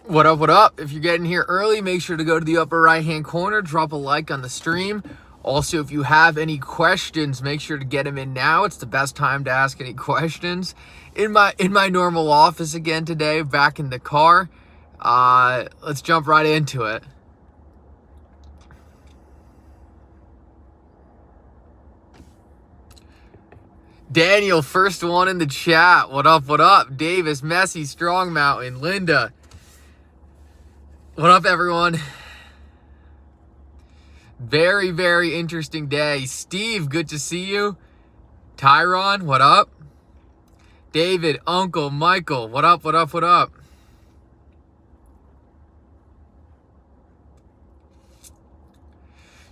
What up, what up? If you're getting here early, make sure to go to the upper right-hand corner, drop a like on the stream. Also, if you have any questions, make sure to get them in now. It's the best time to ask any questions. In my normal office again today, back in the car. Let's jump right into it. Daniel, first one in the chat. What up, what up? Davis, Messi, Strong Mountain, Linda. What up, everyone? Very, very interesting day. Steve, good to see you. Tyron, what up? David, Uncle, Michael, what up, what up, what up?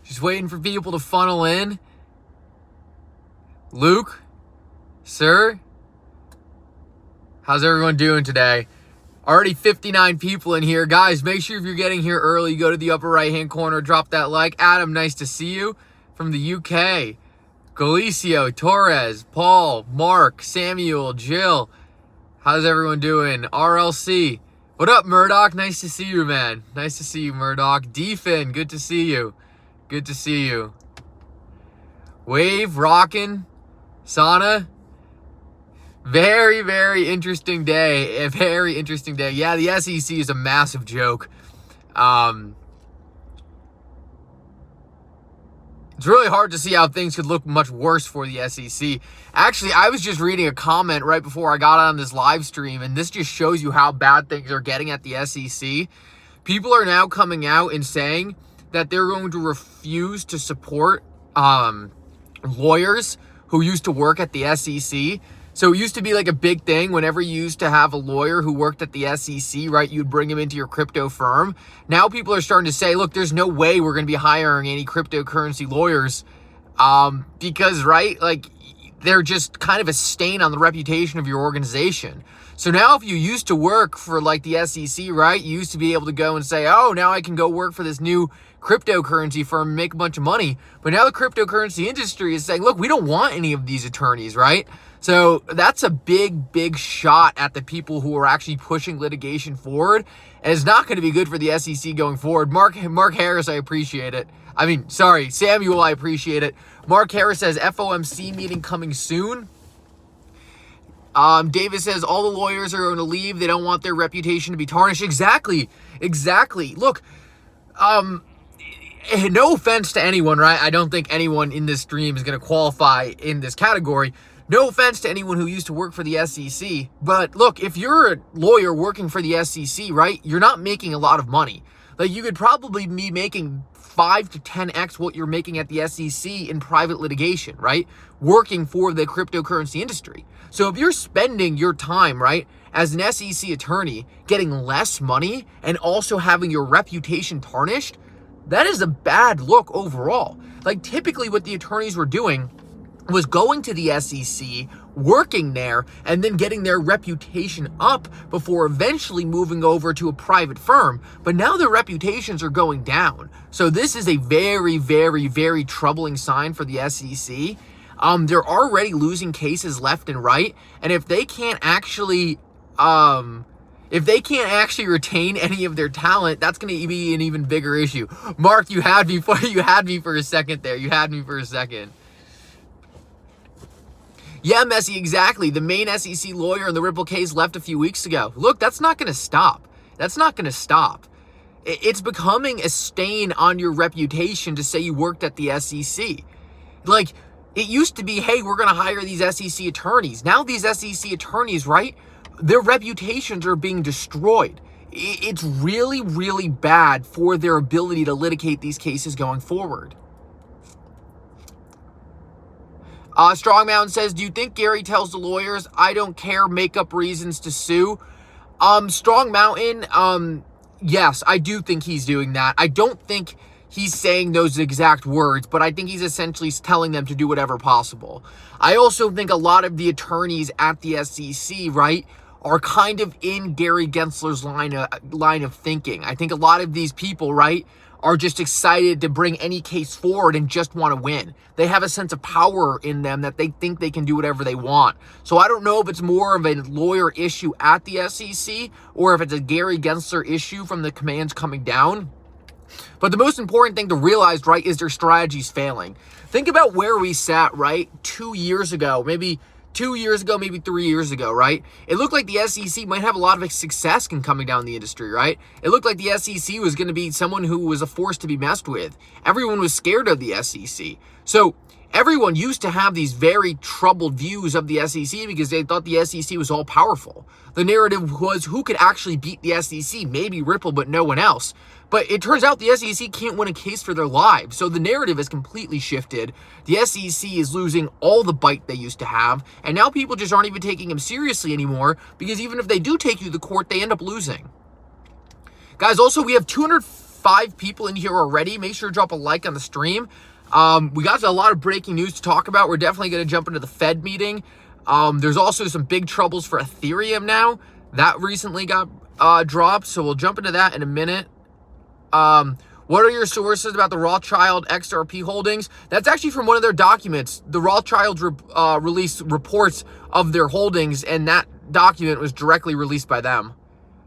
Just waiting for people to funnel in. Luke, sir, how's everyone doing today? Already 59 people in here. Guys, make sure if you're getting here early, go to the upper right-hand corner, drop that like. Adam, nice to see you from the UK. Galicio, Torres, Paul, Mark, Samuel, Jill. How's everyone doing? RLC. What up, Murdoch? Nice to see you, man. Nice to see you, Murdoch. Defin, good to see you. Good to see you. Wave, rockin'. Sana. Very, very interesting day. A very interesting day. Yeah, the SEC is a massive joke. It's really hard to see how things could look much worse for the SEC. Actually, I was just reading a comment right before I got on this live stream, and this just shows you how bad things are getting at the SEC. People are now coming out and saying that they're going to refuse to support lawyers who used to work at the SEC. So it used to be like a big thing whenever you used to have a lawyer who worked at the SEC, right? You'd bring him into your crypto firm. Now people are starting to say, look, there's no way we're going to be hiring any cryptocurrency lawyers because, right, like they're just kind of a stain on the reputation of your organization. So now if you used to work for like the SEC, right, you used to be able to go and say, oh, now I can go work for this new cryptocurrency firm and make a bunch of money. But now the cryptocurrency industry is saying, look, we don't want any of these attorneys, right? So that's a big, big shot at the people who are actually pushing litigation forward. And it's not going to be good for the SEC going forward. Mark Harris, I appreciate it. I mean, sorry, Samuel, I appreciate it. Mark Harris says FOMC meeting coming soon. Davis says all the lawyers are going to leave. They don't want their reputation to be tarnished. Exactly. Look, no offense to anyone, right? I don't think anyone in this stream is going to qualify in this category. No offense to anyone who used to work for the SEC, but look, if you're a lawyer working for the SEC, right, you're not making a lot of money. Like, you could probably be making 5 to 10x what you're making at the SEC in private litigation, right, working for the cryptocurrency industry. So if you're spending your time, right, as an SEC attorney, getting less money and also having your reputation tarnished, that is a bad look overall. Like, typically what the attorneys were doing was going to the SEC, working there, and then getting their reputation up before eventually moving over to a private firm. But now their reputations are going down. So this is a very, very, very troubling sign for the SEC. They're already losing cases left and right. And if they can't actually retain any of their talent, that's going to be an even bigger issue. Mark, you had me for a second there. Yeah, Messi, exactly. The main SEC lawyer in the Ripple case left a few weeks ago. Look, that's not going to stop. It's becoming a stain on your reputation to say you worked at the SEC. Like, it used to be, hey, we're going to hire these SEC attorneys. Now these SEC attorneys, right, their reputations are being destroyed. It's really, really bad for their ability to litigate these cases going forward. Strong Mountain says, do you think Gary tells the lawyers, I don't care, make up reasons to sue? Strong Mountain, yes, I do think he's doing that. I don't think he's saying those exact words, but I think he's essentially telling them to do whatever possible. I also think a lot of the attorneys at the SEC, right, are kind of in Gary Gensler's line of thinking. I think a lot of these people, right, are just excited to bring any case forward and just want to win. They have a sense of power in them that they think they can do whatever they want. So I don't know if it's more of a lawyer issue at the SEC or if it's a Gary Gensler issue from the commands coming down. But the most important thing to realize, right, is their strategy's failing. Think about where we sat, right, 2 years ago, maybe 2 years ago, maybe 3 years ago, right? It looked like the SEC might have a lot of success in coming down the industry, right? It looked like the SEC was going to be someone who was a force to be messed with. Everyone was scared of the SEC. So everyone used to have these very troubled views of the SEC because they thought the SEC was all powerful. The narrative was who could actually beat the SEC, maybe Ripple, but no one else. But it turns out the SEC can't win a case for their lives. So the narrative has completely shifted. The SEC is losing all the bite they used to have. And now people just aren't even taking them seriously anymore because even if they do take you to court, they end up losing. Guys, also, we have 205 people in here already. Make sure to drop a like on the stream. We got a lot of breaking news to talk about. We're definitely going to jump into the Fed meeting. There's also some big troubles for Ethereum now. That recently got dropped, so we'll jump into that in a minute. What are your sources about the Rothschild XRP holdings? That's actually from one of their documents. The Rothschilds released reports of their holdings, and that document was directly released by them.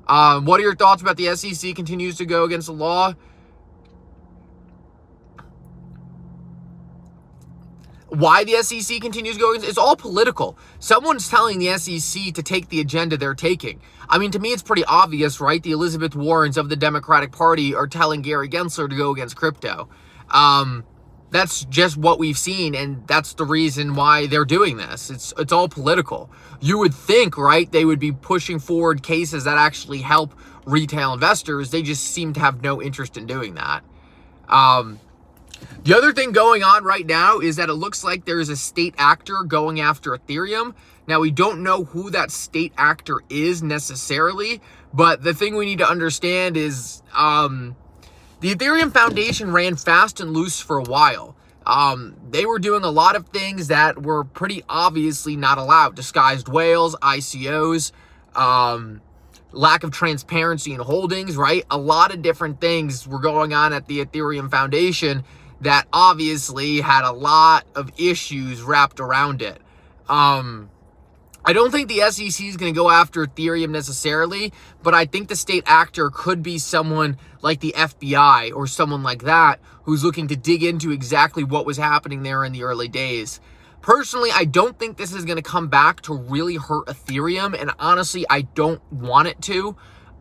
What are your thoughts about the SEC continues to go against the law? Why the SEC continues going, it's all political. Someone's telling the SEC to take the agenda they're taking. I mean, to me, it's pretty obvious, right? The Elizabeth Warrens of the Democratic Party are telling Gary Gensler to go against crypto. That's just what we've seen, and that's the reason why they're doing this. It's all political. You would think, right, they would be pushing forward cases that actually help retail investors. They just seem to have no interest in doing that. The other thing going on right now is that it looks like there's a state actor going after Ethereum. Now, we don't know who that state actor is necessarily, but the thing we need to understand is the Ethereum Foundation ran fast and loose for a while. They were doing a lot of things that were pretty obviously not allowed. Disguised whales, ICOs, lack of transparency in holdings, right? A lot of different things were going on at the Ethereum Foundation that obviously had a lot of issues wrapped around it. I don't think the SEC is going to go after Ethereum necessarily, but I think the state actor could be someone like the FBI or someone like that who's looking to dig into exactly what was happening there in the early days. Personally, I don't think this is going to come back to really hurt Ethereum, and honestly, I don't want it to.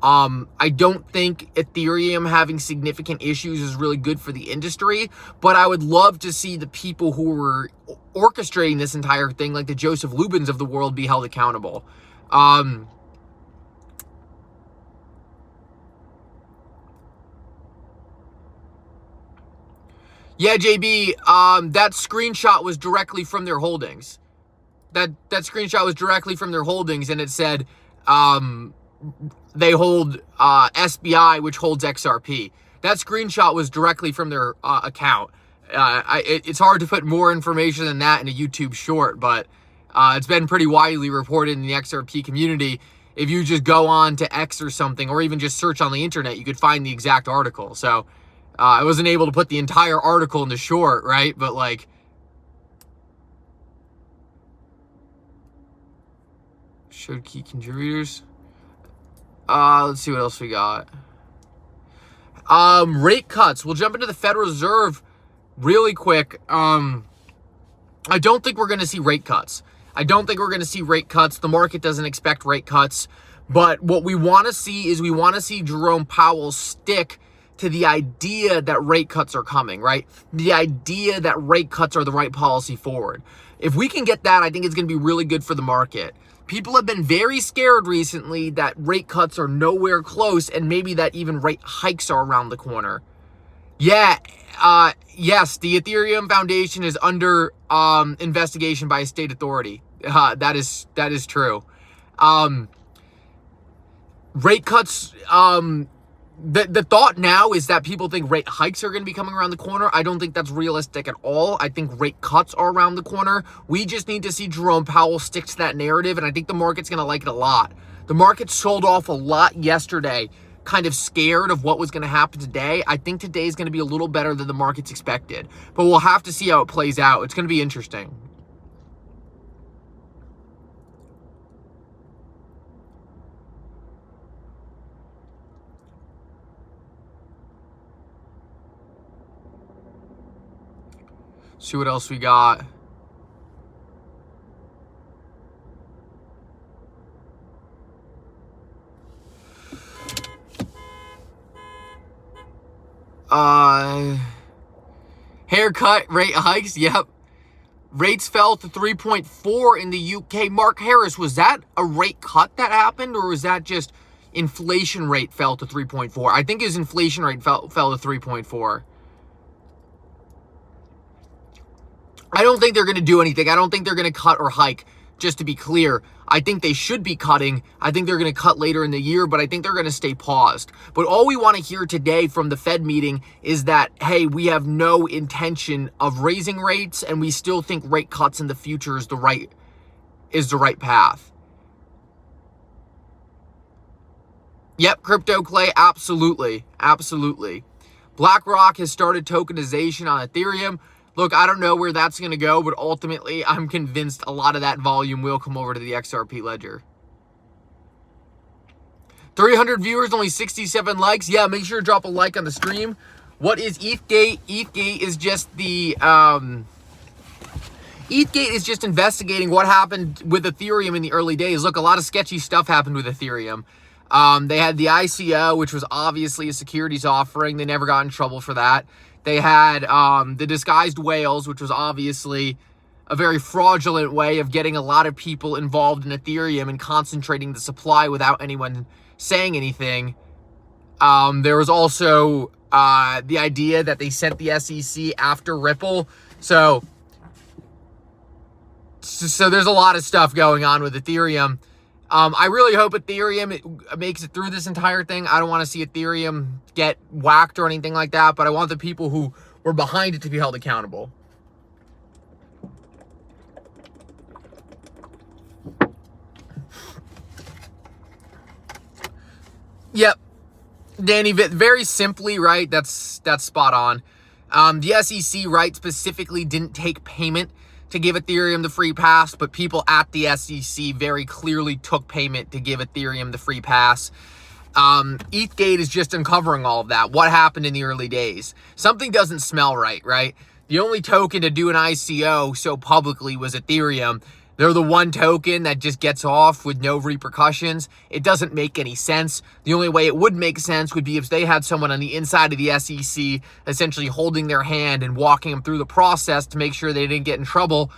I don't think Ethereum having significant issues is really good for the industry, but I would love to see the people who were orchestrating this entire thing, like the Joseph Lubins of the world, be held accountable. Yeah, JB, that screenshot was directly from their holdings. That screenshot was directly from their holdings, and it said, they hold SBI, which holds XRP. That screenshot was directly from their account. It's hard to put more information than that in a YouTube short, but it's been pretty widely reported in the XRP community. If you just go on to X or something, or even just search on the internet, you could find the exact article. So I wasn't able to put the entire article in the short, right? But like, showed key contributors. Let's see what else we got. Rate cuts. We'll jump into the Federal Reserve really quick. I don't think we're going to see rate cuts. The market doesn't expect rate cuts. But what we want to see is we want to see Jerome Powell stick to the idea that rate cuts are coming, right? The idea that rate cuts are the right policy forward. If we can get that, I think it's going to be really good for the market. People have been very scared recently that rate cuts are nowhere close, and maybe that even rate hikes are around the corner. Yeah, yes, the Ethereum Foundation is under investigation by a state authority. That is true. Rate cuts, the thought now is that people think rate hikes are going to be coming around the corner. I don't think that's realistic at all. I think rate cuts are around the corner. We just need to see Jerome Powell stick to that narrative, and I think the market's going to like it a lot. The market sold off a lot yesterday kind of scared of what was going to happen today. I think today is going to be a little better than the markets expected, but we'll have to see how it plays out. It's going to be interesting. See what else we got. Haircut rate hikes. Yep. Rates fell to 3.4 in the UK. Mark Harris, was that a rate cut that happened, or was that just inflation rate fell to 3.4? I think his inflation rate fell to 3.4. I don't think they're going to do anything. I don't think they're going to cut or hike, just to be clear. I think they should be cutting. I think they're going to cut later in the year, but I think they're going to stay paused. But all we want to hear today from the Fed meeting is that, hey, we have no intention of raising rates, and we still think rate cuts in the future is the right path. Yep, Crypto Clay, absolutely. Absolutely. BlackRock has started tokenization on Ethereum. Look, I don't know where that's going to go, but ultimately, I'm convinced a lot of that volume will come over to the XRP ledger. 300 viewers, only 67 likes. Yeah, make sure to drop a like on the stream. What is Ethgate? Ethgate is just the... Ethgate is just investigating what happened with Ethereum in the early days. Look, a lot of sketchy stuff happened with Ethereum. They had the ICO, which was obviously a securities offering. They never got in trouble for that. They had the disguised whales, which was obviously a very fraudulent way of getting a lot of people involved in Ethereum and concentrating the supply without anyone saying anything. There was also the idea that they sent the SEC after Ripple. So there's a lot of stuff going on with Ethereum. I really hope Ethereum makes it through this entire thing. I don't want to see Ethereum get whacked or anything like that, but I want the people who were behind it to be held accountable. Yep. Danny, very simply, right? That's spot on. The SEC, right, specifically didn't take payment to give Ethereum the free pass, but people at the SEC very clearly took payment to give Ethereum the free pass. Ethgate is just uncovering all of that. What happened in the early days? Something doesn't smell right, right? The only token to do an ICO so publicly was Ethereum. They're the one token that just gets off with no repercussions. It doesn't make any sense. The only way it would make sense would be if they had someone on the inside of the SEC essentially holding their hand and walking them through the process to make sure they didn't get in trouble.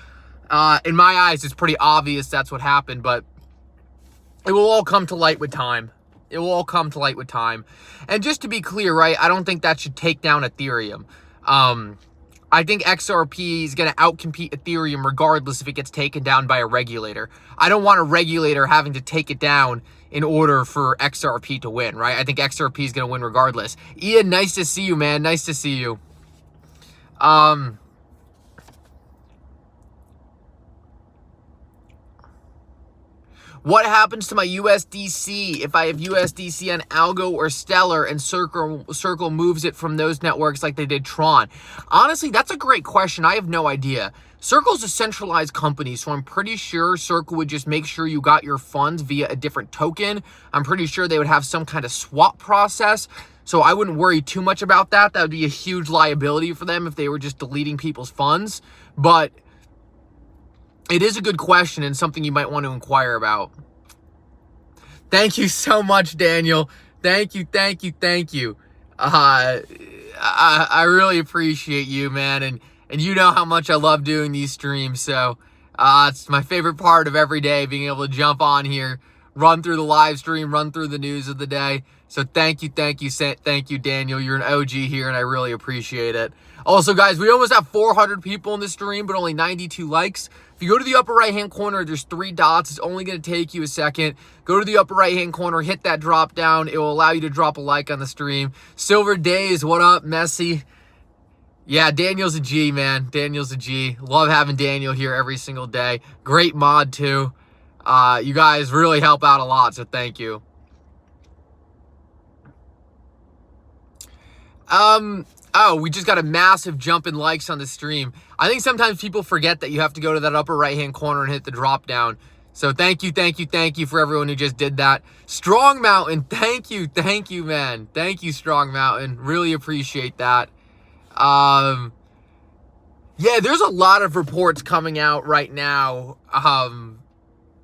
In my eyes, it's pretty obvious that's what happened, but it will all come to light with time. It will all come to light with time. And just to be clear, right, I don't think that should take down Ethereum. I think XRP is going to outcompete Ethereum regardless if it gets taken down by a regulator. I don't want a regulator having to take it down in order for XRP to win, right? I think XRP is going to win regardless. Ian, nice to see you, man. Nice to see you. What happens to my USDC if I have USDC on Algo or Stellar and Circle moves it from those networks like they did Tron? Honestly, that's a great question. I have no idea. Circle's a centralized company, so I'm pretty sure Circle would just make sure you got your funds via a different token. I'm pretty sure they would have some kind of swap process, so I wouldn't worry too much about that. That would be a huge liability for them if they were just deleting people's funds, but it is a good question and something you might want to inquire about. Thank you so much, Daniel. Thank you. I really appreciate you, man. And you know how much I love doing these streams. So it's my favorite part of every day, being able to jump on here, run through the live stream, run through the news of the day. So thank you, Daniel. You're an OG here, and I really appreciate it. Also, guys, we almost have 400 people in the stream, but only 92 likes. If you go to the upper right-hand corner, there's 3 dots. It's only going to take you a second. Go to the upper right-hand corner, hit that drop down. It will allow you to drop a like on the stream. Silver Days, what up, Messi? Yeah, Daniel's a G, man. Daniel's a G. Love having Daniel here every single day. Great mod, too. You guys really help out a lot, so thank you. Oh, we just got a massive jump in likes on the stream. I think sometimes people forget that you have to go to that upper right-hand corner and hit the drop down. So thank you for everyone who just did that. Strong Mountain, thank you, man. Thank you, Strong Mountain. Really appreciate that. Yeah, there's a lot of reports coming out right now.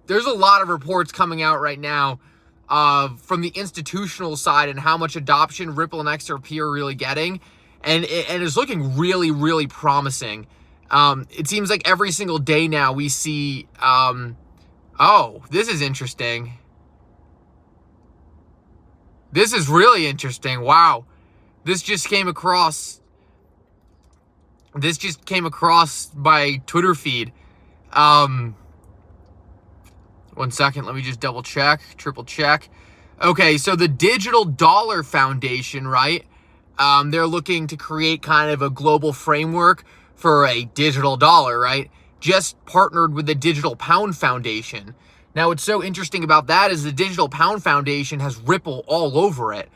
There's a lot of reports coming out right now from the institutional side and how much adoption Ripple and XRP are really getting. And it's looking really, really promising. It seems like every single day now we see... oh, this is interesting. This is really interesting. Wow. This just came across my Twitter feed. 1 second, let me just double check, triple check. Okay, so the Digital Dollar Foundation, right? They're looking to create kind of a global framework for a digital dollar, right? Just partnered with the Digital Pound Foundation. Now, what's so interesting about that is the Digital Pound Foundation has Ripple all over it.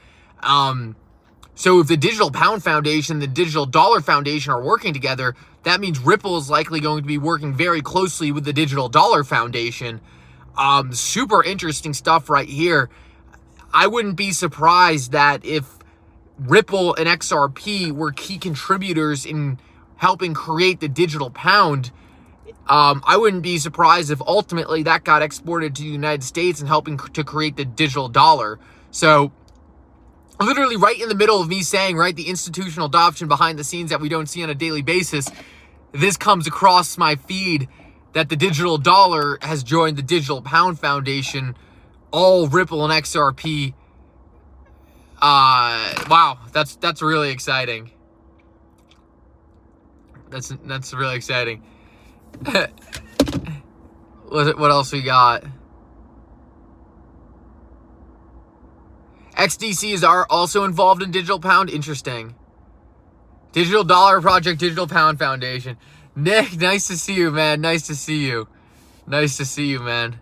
So if the Digital Pound Foundation and the Digital Dollar Foundation are working together, that means Ripple is likely going to be working very closely with the Digital Dollar Foundation. Super interesting stuff right here. I wouldn't be surprised that if Ripple and XRP were key contributors in helping create the digital pound, I wouldn't be surprised if ultimately that got exported to the United States and helping to create the digital dollar. So literally right in the middle of me saying, right, the institutional adoption behind the scenes that we don't see on a daily basis, this comes across my feed that the digital dollar has joined the Digital Pound Foundation, all Ripple and XRP. Wow, that's really exciting. That's really exciting. What else we got? XDCs are also involved in Digital Pound. Interesting. Digital Dollar Project, Digital Pound Foundation. Nick, nice to see you, man. Nice to see you. Nice to see you, man.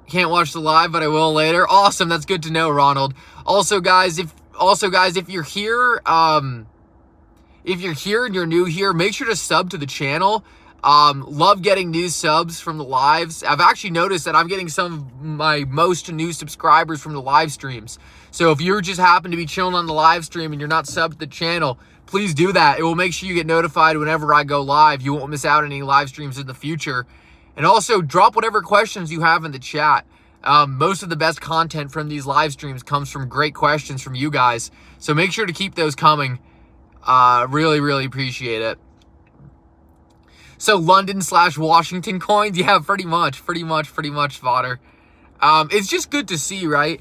Can't watch the live, but I will later. Awesome, that's good to know, Ronald. Also, guys, if you're here, and you're new here, make sure to sub to the channel. Love getting new subs from the lives. I've actually noticed that I'm getting some of my most new subscribers from the live streams. So if you just happen to be chilling on the live stream and you're not subbed to the channel, please do that. It will make sure you get notified whenever I go live. You won't miss out on any live streams in the future. And also drop whatever questions you have in the chat. Most of the best content from these live streams comes from great questions from you guys. So make sure to keep those coming. Really, really appreciate it. So London/Washington coins, yeah, pretty much, fodder. It's just good to see, right?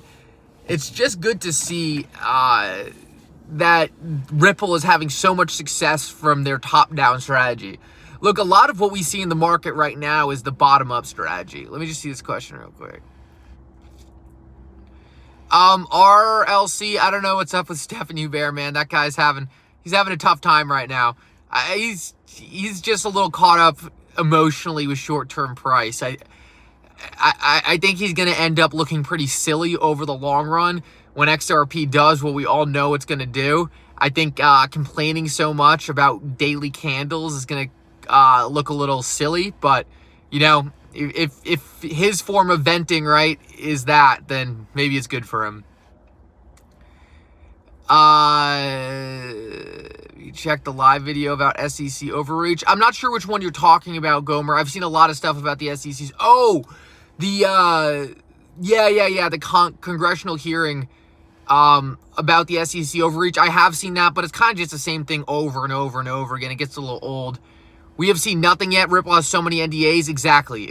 It's just good to see that Ripple is having so much success from their top-down strategy. Look, a lot of what we see in the market right now is the bottom-up strategy. Let me just see this question real quick. RLC, I don't know what's up with Stephen Hubert, man. That guy's having a tough time right now. He's just a little caught up emotionally with short-term price. I think he's going to end up looking pretty silly over the long run when XRP does what we all know it's going to do. I think complaining so much about daily candles is going to look a little silly, but you know, if his form of venting, right, is that, then maybe it's good for him. You check the live video about SEC overreach. I'm not sure which one you're talking about, Gomer. I've seen a lot of stuff about the SEC's. Oh, the the congressional hearing about the SEC overreach. I have seen that, but it's kind of just the same thing over and over and over again. It gets a little old. We have seen nothing yet. Ripple has so many NDAs. Exactly.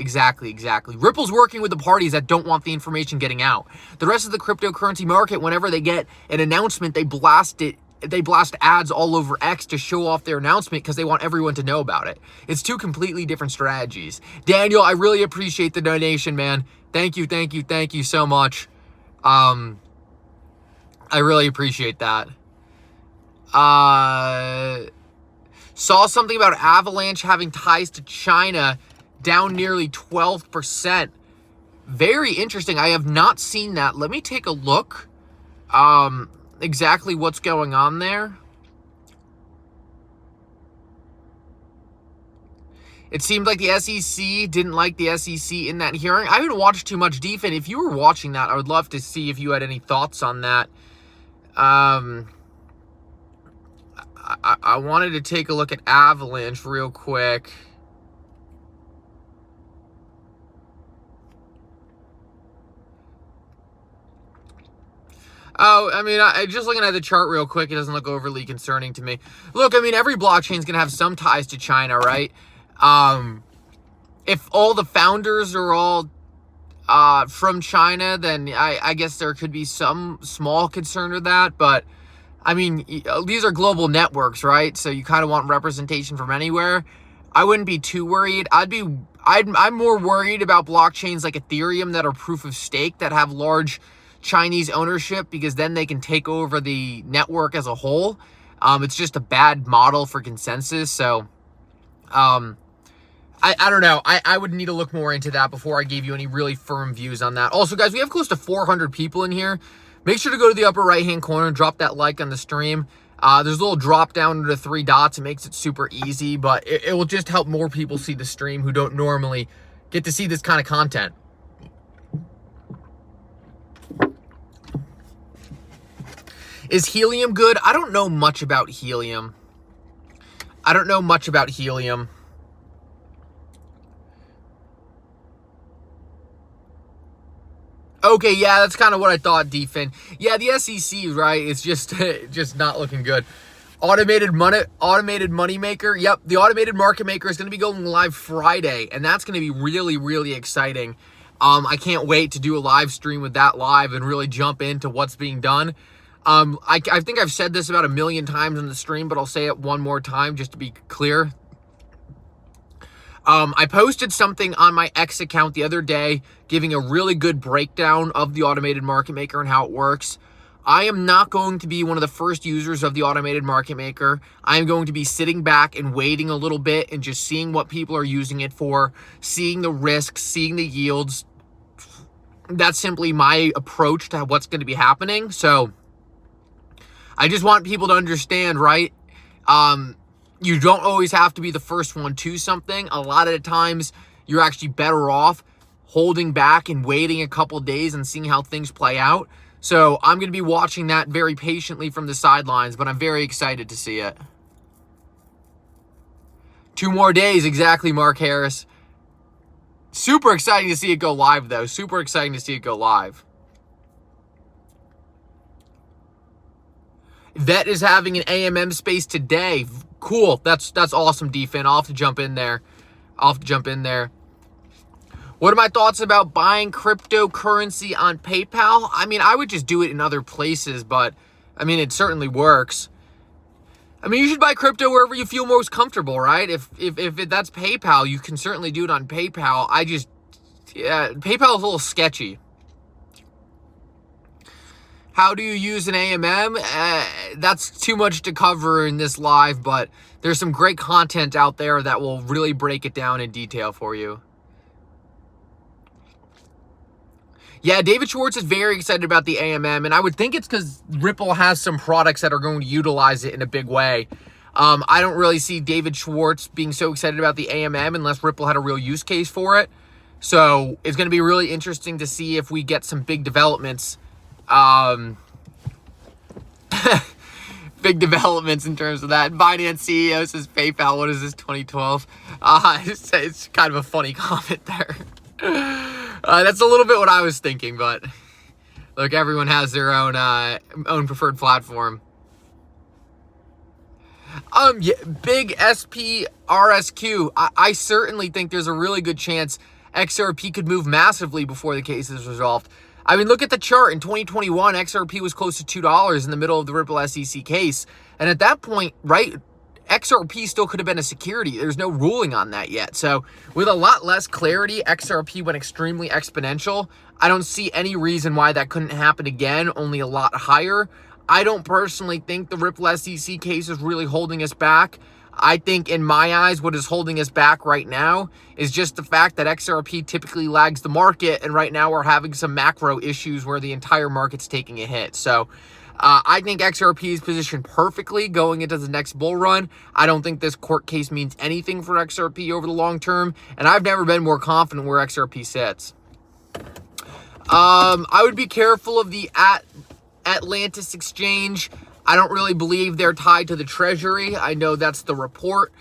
Ripple's working with the parties that don't want the information getting out. The rest of the cryptocurrency market, whenever they get an announcement, they blast it. They blast ads all over X to show off their announcement because they want everyone to know about it. It's two completely different strategies. Daniel, I really appreciate the donation, man. Thank you so much. I really appreciate that. Saw something about Avalanche having ties to China, down nearly 12%. Very interesting. I have not seen that. Let me take a look. Exactly what's going on there. It seemed like the SEC didn't like the SEC in that hearing. I haven't watched too much DFIN. If you were watching that, I would love to see if you had any thoughts on that. I wanted to take a look at Avalanche real quick. Oh, I mean, just looking at the chart real quick, it doesn't look overly concerning to me. Look, I mean, every blockchain is going to have some ties to China, right? If all the founders are all from China, then I guess there could be some small concern with that. But, I mean, these are global networks, right? So you kind of want representation from anywhere. I wouldn't be too worried. I'm more worried about blockchains like Ethereum that are proof of stake, that have large Chinese ownership, because then they can take over the network as a whole. It's just a bad model for consensus. So, I don't know. I would need to look more into that before I gave you any really firm views on that. Also, guys, we have close to 400 people in here. Make sure to go to the upper right-hand corner and drop that like on the stream. There's a little drop down under the 3 dots. It makes it super easy, but it will just help more people see the stream who don't normally get to see this kind of content. Is helium good? I don't know much about helium. Okay, yeah, that's kind of what I thought, DFIN. Yeah, the SEC, right, it's just not looking good. Automated money maker. Yep, the automated market maker is going to be going live Friday, and that's going to be really, really exciting. I can't wait to do a live stream with that live and really jump into what's being done. I think I've said this about 1 million times in the stream, but I'll say it one more time just to be clear. I posted something on my X account the other day giving a really good breakdown of the automated market maker and how it works. I am not going to be one of the first users of the automated market maker. I am going to be sitting back and waiting a little bit and just seeing what people are using it for, seeing the risks, seeing the yields. That's simply my approach to what's going to be happening. So I just want people to understand, right? You don't always have to be the first one to something. A lot of the times, you're actually better off holding back and waiting a couple days and seeing how things play out. So I'm going to be watching that very patiently from the sidelines, but I'm very excited to see it. 2 more days, exactly, Mark Harris. Super exciting to see it go live, though. Super exciting to see it go live. Vet is having an AMM space today. Cool. That's awesome, DFIN. I'll have to jump in there. What are my thoughts about buying cryptocurrency on PayPal? I mean, I would just do it in other places, but I mean, it certainly works. I mean, you should buy crypto wherever you feel most comfortable, right? If that's PayPal, you can certainly do it on PayPal. PayPal is a little sketchy. How do you use an AMM? That's too much to cover in this live, but there's some great content out there that will really break it down in detail for you. Yeah, David Schwartz is very excited about the AMM, and I would think it's because Ripple has some products that are going to utilize it in a big way. I don't really see David Schwartz being so excited about the AMM unless Ripple had a real use case for it. So it's going to be really interesting to see if we get some big developments. Big developments in terms of that. Binance CEO says PayPal, what is this, 2012? It's kind of a funny comment there. That's a little bit what I was thinking, but look, everyone has their own preferred platform. Yeah, big SPRSQ. I certainly think there's a really good chance XRP could move massively before the case is resolved. I mean, look at the chart. In 2021, XRP was close to $2 in the middle of the Ripple SEC case. And at that point, right, XRP still could have been a security. There's no ruling on that yet. So with a lot less clarity, XRP went extremely exponential. I don't see any reason why that couldn't happen again, only a lot higher. I don't personally think the Ripple SEC case is really holding us back. I think in my eyes, what is holding us back right now is just the fact that XRP typically lags the market. And right now we're having some macro issues where the entire market's taking a hit. So I think XRP is positioned perfectly going into the next bull run. I don't think this court case means anything for XRP over the long term. And I've never been more confident where XRP sits. I would be careful of the Atlantis exchange. I don't really believe they're tied to the Treasury. I know that's the report.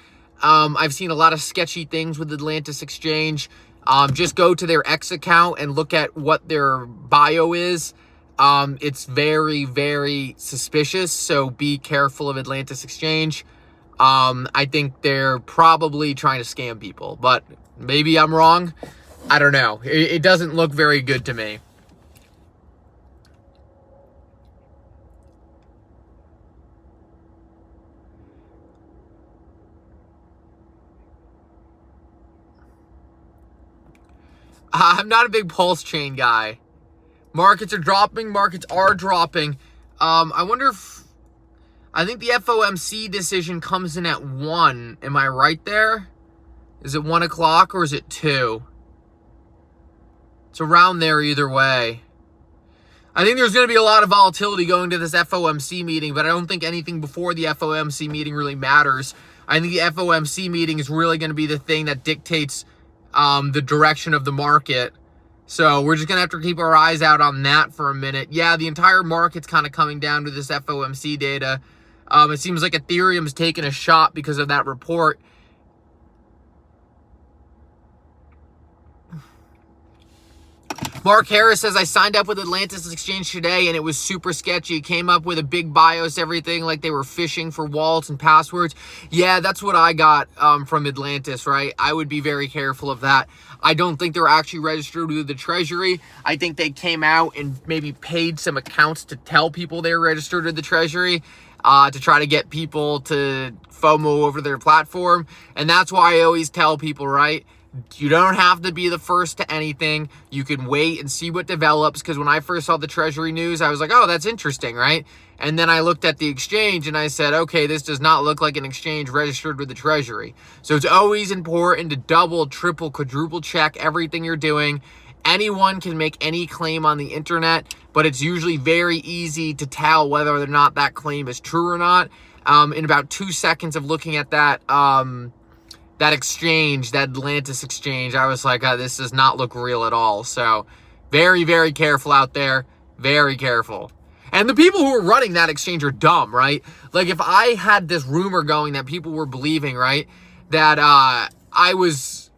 I've seen a lot of sketchy things with Atlantis exchange. Just go to their X account and look at what their bio is. It's very, very suspicious, so be careful of Atlantis exchange. I think they're probably trying to scam people, but maybe I'm wrong. I don't know. It doesn't look very good to me. I'm not a big pulse chain guy. Markets are dropping. I wonder if... I think the FOMC decision comes in at 1. Am I right there? Is it 1 o'clock or is it 2? It's around there either way. I think there's going to be a lot of volatility going to this FOMC meeting, but I don't think anything before the FOMC meeting really matters. I think the FOMC meeting is really going to be the thing that dictates the direction of the market. So we're just going to have to keep our eyes out on that for a minute. Yeah, the entire market's kind of coming down to this FOMC data. It seems like Ethereum's taking a shot because of that report. Mark Harris says, I signed up with Atlantis Exchange today and it was super sketchy. It came up with a big BIOS, everything, like they were phishing for wallets and passwords. Yeah, that's what I got from Atlantis, right? I would be very careful of that. I don't think they're actually registered with the Treasury. I think they came out and maybe paid some accounts to tell people they're registered with the Treasury to try to get people to FOMO over their platform. And that's why I always tell people, right? You don't have to be the first to anything. You can wait and see what develops, because when I first saw the Treasury news, I was like, oh, that's interesting, right? And then I looked at the exchange and I said, okay, this does not look like an exchange registered with the Treasury. So it's always important to double, triple, quadruple check everything you're doing. Anyone can make any claim on the internet, but it's usually very easy to tell whether or not that claim is true or not. In about 2 seconds of looking at that exchange, that Atlantis exchange, I was like, this does not look real at all. So very, very careful out there. Very careful. And the people who are running that exchange are dumb, right? Like, if I had this rumor going that people were believing, right, that I was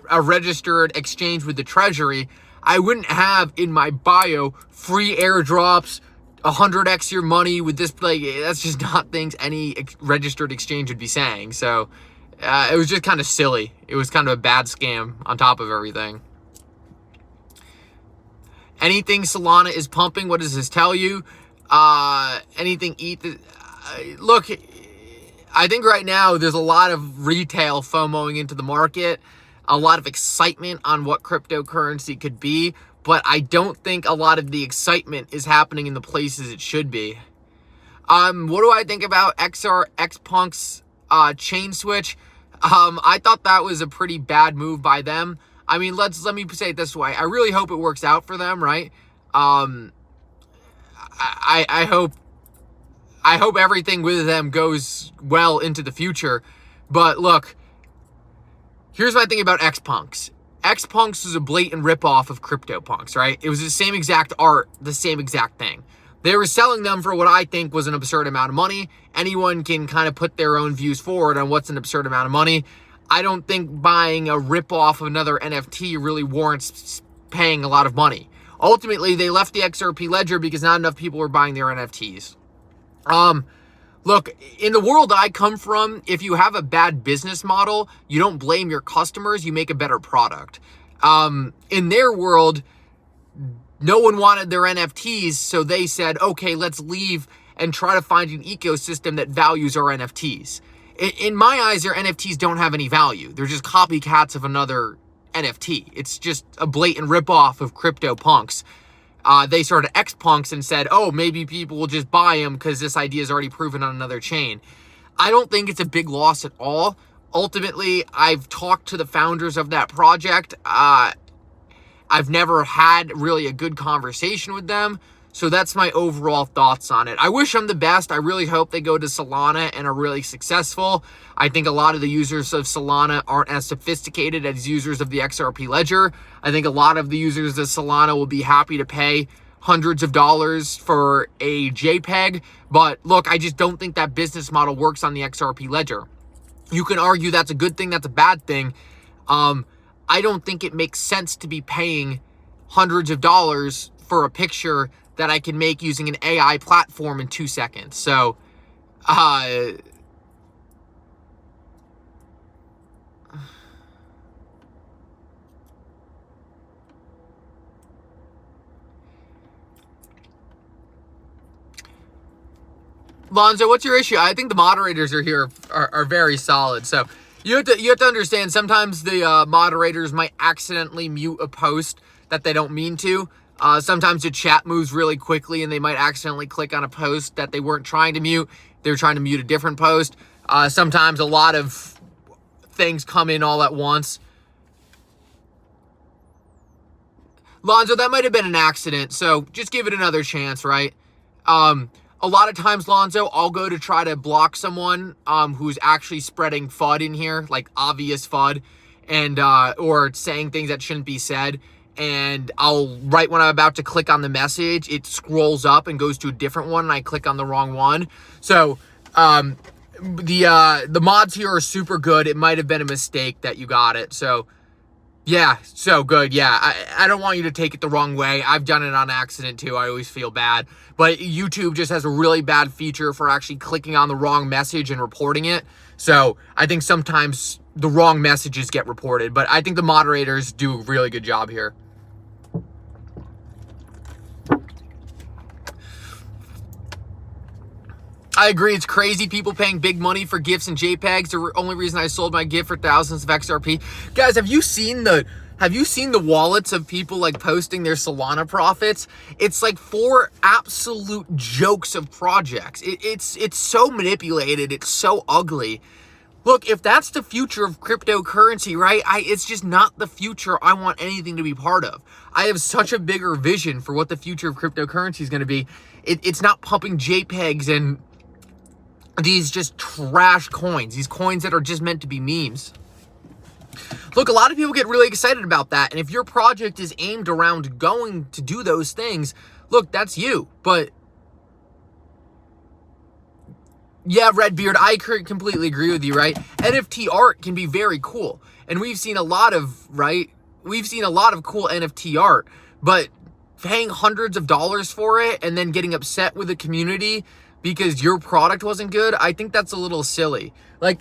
a registered exchange with the Treasury, I wouldn't have in my bio free airdrops, 100x your money with this. Like, that's just not things any registered exchange would be saying. So it was just kind of silly. It was kind of a bad scam on top of everything. Anything Solana is pumping, what does this tell you? Anything look, I think right now there's a lot of retail FOMOing into the market, a lot of excitement on what cryptocurrency could be, but I don't think a lot of the excitement is happening in the places it should be. What do I think about Xpunk's chain switch? I thought that was a pretty bad move by them. I mean, let me say it this way. I really hope it works out for them, right? I hope everything with them goes well into the future. But look, here's my thing about Xpunks. Xpunks was a blatant ripoff of CryptoPunks, right? It was the same exact art, the same exact thing. They were selling them for what I think was an absurd amount of money. Anyone can kind of put their own views forward on what's an absurd amount of money. I don't think buying a ripoff of another NFT really warrants paying a lot of money. Ultimately, they left the XRP ledger because not enough people were buying their NFTs. Look, in the world I come from, if you have a bad business model, you don't blame your customers, you make a better product. In their world, no one wanted their NFTs, so they said, okay, let's leave and try to find an ecosystem that values our NFTs. In my eyes, their NFTs don't have any value. They're just copycats of another NFT. It's just a blatant ripoff of CryptoPunks. They started Xpunks and said, oh, maybe people will just buy them because this idea is already proven on another chain. I don't think it's a big loss at all. Ultimately, I've talked to the founders of that project. I've never had really a good conversation with them. So that's my overall thoughts on it. I wish them the best. I really hope they go to Solana and are really successful. I think a lot of the users of Solana aren't as sophisticated as users of the XRP ledger. I think a lot of the users of Solana will be happy to pay hundreds of dollars for a JPEG. But look, I just don't think that business model works on the XRP ledger. You can argue that's a good thing, that's a bad thing. I don't think it makes sense to be paying hundreds of dollars for a picture that I can make using an AI platform in 2 seconds. So, Lonzo, what's your issue? I think the moderators are here are very solid. So you have to understand, sometimes the moderators might accidentally mute a post that they don't mean to. Sometimes the chat moves really quickly and they might accidentally click on a post that they weren't trying to mute. They're trying to mute a different post. Sometimes a lot of things come in all at once. Lonzo, that might have been an accident, so just give it another chance, right? A lot of times, Lonzo, I'll go to try to block someone who's actually spreading FUD in here, like obvious FUD, and or saying things that shouldn't be said. And right when I'm about to click on the message, it scrolls up and goes to a different one, and I click on the wrong one. So the mods here are super good. It might have been a mistake that you got it. So yeah, so good. Yeah, I don't want you to take it the wrong way. I've done it on accident too. I always feel bad. But YouTube just has a really bad feature for actually clicking on the wrong message and reporting it. So I think sometimes the wrong messages get reported. But I think the moderators do a really good job here. I agree. It's crazy. People paying big money for GIFs and JPEGs. The only reason I sold my GIF for thousands of XRP. Guys, have you seen the wallets of people like posting their Solana profits? It's like 4 absolute jokes of projects. It's so manipulated. It's so ugly. Look, if that's the future of cryptocurrency, right? It's just not the future I want anything to be part of. I have such a bigger vision for what the future of cryptocurrency is going to be. It's not pumping JPEGs and these just trash coins, these coins that are just meant to be memes. Look, a lot of people get really excited about that. And if your project is aimed around going to do those things, look, that's you. But yeah, Redbeard, I completely agree with you, right? NFT art can be very cool. And we've seen a lot of, right? We've seen a lot of cool NFT art. But paying hundreds of dollars for it and then getting upset with the community because your product wasn't good, I think that's a little silly. Like,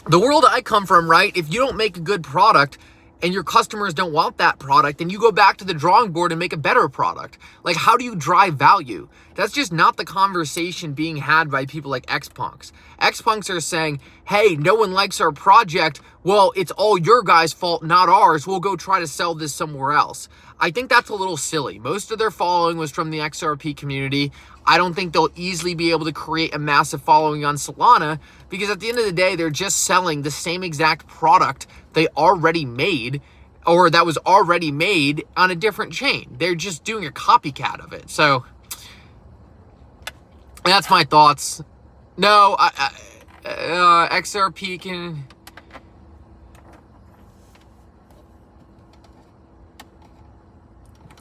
the world I come from, right? If you don't make a good product and your customers don't want that product, then you go back to the drawing board and make a better product. Like, how do you drive value? That's just not the conversation being had by people like Xpunks. Xpunks are saying, hey, no one likes our project. Well, it's all your guys' fault, not ours. We'll go try to sell this somewhere else. I think that's a little silly. Most of their following was from the XRP community. I don't think they'll easily be able to create a massive following on Solana because at the end of the day, they're just selling the same exact product they already made or that was already made on a different chain. They're just doing a copycat of it. So that's my thoughts. No, XRP can...